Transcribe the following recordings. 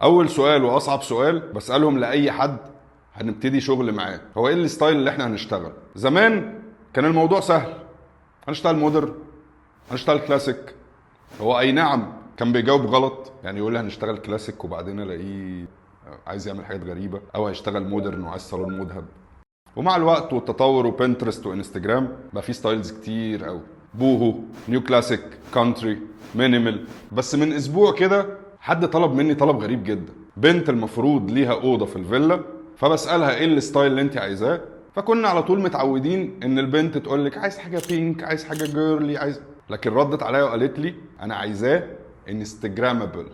اول سؤال واصعب سؤال بسالهم لاي حد هنبتدي شغل معاه هو ايه الستايل اللي احنا هنشتغل. زمان كان الموضوع سهل، هنشتغل مودرن، هنشتغل كلاسيك. هو اي نعم كان بيجاوب غلط، يعني يقول لي هنشتغل كلاسيك وبعدين الاقيه عايز يعمل حاجات غريبه، او هيشتغل مودرن وعايز صالون مذهب. ومع الوقت والتطور وبنترست وانستجرام بقى في ستايلز كتير قوي، بوهو، نيو كلاسيك، كانتري، مينيمال. بس من اسبوع كده حد طلب مني طلب غريب جدا. بنت المفروض ليها اوضه في الفيلا، فبسالها ايه الستايل اللي انت عايزاه، فكنا على طول متعودين ان البنت تقول لك عايز حاجه بينك، عايز حاجه جيرلي، عايز. لكن ردت عليا وقالت لي انا عايزاه انستجرامابل.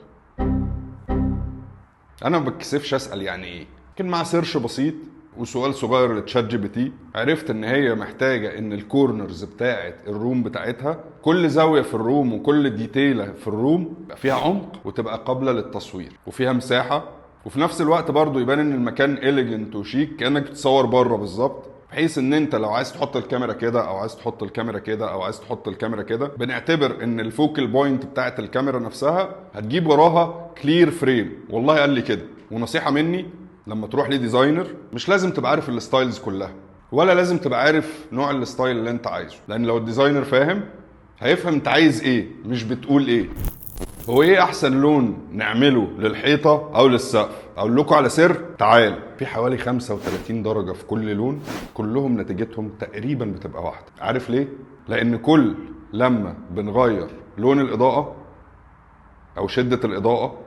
انا ما بتكسفش اسال يعني ايه، لكن مع سيرش بسيط وسؤال صغير لتشات جي بي تي عرفت ان هي محتاجه ان الكورنرز بتاعه الروم بتاعتها، كل زاويه في الروم وكل ديتيله في الروم يبقى فيها عمق وتبقى قابله للتصوير وفيها مساحه، وفي نفس الوقت برضو يبان ان المكان إليجنت وشيك كانك بتصور بره بالظبط، بحيث ان انت لو عايز تحط الكاميرا كده او عايز تحط الكاميرا كده او عايز تحط الكاميرا كده، بنعتبر ان الفوكال بوينت بتاعه الكاميرا نفسها هتجيب وراها كلير فريم. والله قال لي كده. ونصيحه مني لما تروح لديزاينر مش لازم تبقى عارف الستايلز كلها، ولا لازم تبقى عارف نوع الستايل اللي انت عايزه، لان لو الديزاينر فاهم هيفهم انت عايز ايه مش بتقول ايه. هو ايه احسن لون نعمله للحيطه او للسقف؟ اقول لكم على سر، تعال. في حوالي 35 درجه في كل لون، كلهم نتيجتهم تقريبا بتبقى واحده. عارف ليه؟ لان كل لما بنغير لون الاضاءه او شده الاضاءه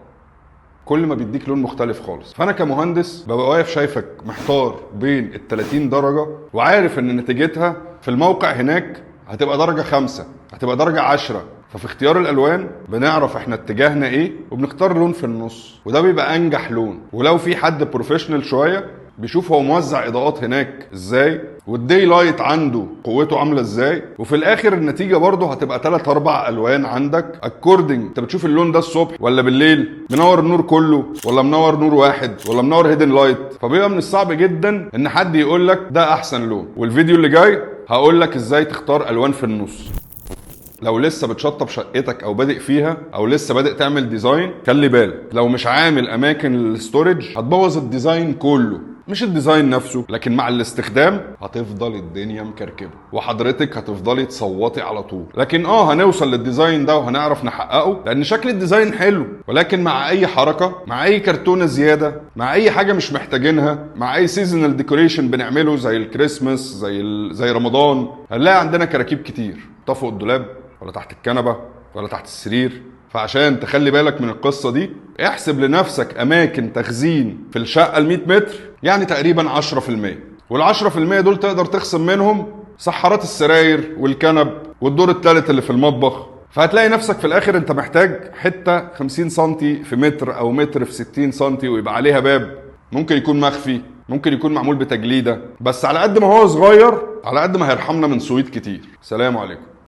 كل ما بيديك لون مختلف خالص. فانا كمهندس ببقى واقف شايفك محتار بين ال 30 درجه وعارف ان نتيجتها في الموقع هناك هتبقى درجه 5، هتبقى درجه 10. ففي اختيار الالوان بنعرف احنا اتجاهنا ايه وبنختار لون في النص، وده بيبقى انجح لون. ولو في حد بروفيشنال شويه بيشوف هو موزع اضاءات هناك ازاي والدي لايت عنده قوته عامله ازاي، وفي الاخر النتيجه برضه هتبقى 3 4 الوان عندك اكوردنج. انت بتشوف اللون ده الصبح ولا بالليل، منور النور كله ولا منور نور واحد ولا منور هيدن لايت. فبيبقى من الصعب جدا ان حد يقول لك ده احسن لون. والفيديو اللي جاي هقول لك ازاي تختار الوان في النص. لو لسه بتشطب شقتك او بادئ فيها او لسه بادئ تعمل ديزاين، خلي بالك لو مش عامل اماكن للستورج هتبوظ الديزاين كله، مش الديزاين نفسه، لكن مع الاستخدام هتفضل الدنيا مكركبه وحضرتك هتفضلي تصوتي على طول. لكن هنوصل للديزاين ده وهنعرف نحققه لان شكل الديزاين حلو، ولكن مع اي حركه، مع اي كرتونه زياده، مع اي حاجه مش محتاجينها، مع اي سيزونال ديكوريشن بنعمله زي الكريسماس زي رمضان، هنلاقي عندنا كراكيب كتير طفوا الدولاب ولا تحت الكنبه ولا تحت السرير. فعشان تخلي بالك من القصة دي احسب لنفسك اماكن تخزين في الشقة 100 متر، يعني تقريبا 10%. وال10% دول تقدر تخصم منهم صحارات السراير والكنب والدور الثالث اللي في المطبخ. فهتلاقي نفسك في الاخر انت محتاج حتة 50 سنتي في متر او متر في 60 سنتي ويبقى عليها باب، ممكن يكون مخفي، ممكن يكون معمول بتجليدة. بس على قد ما هو صغير على قد ما هيرحمنا من سويت كتير. سلام عليكم.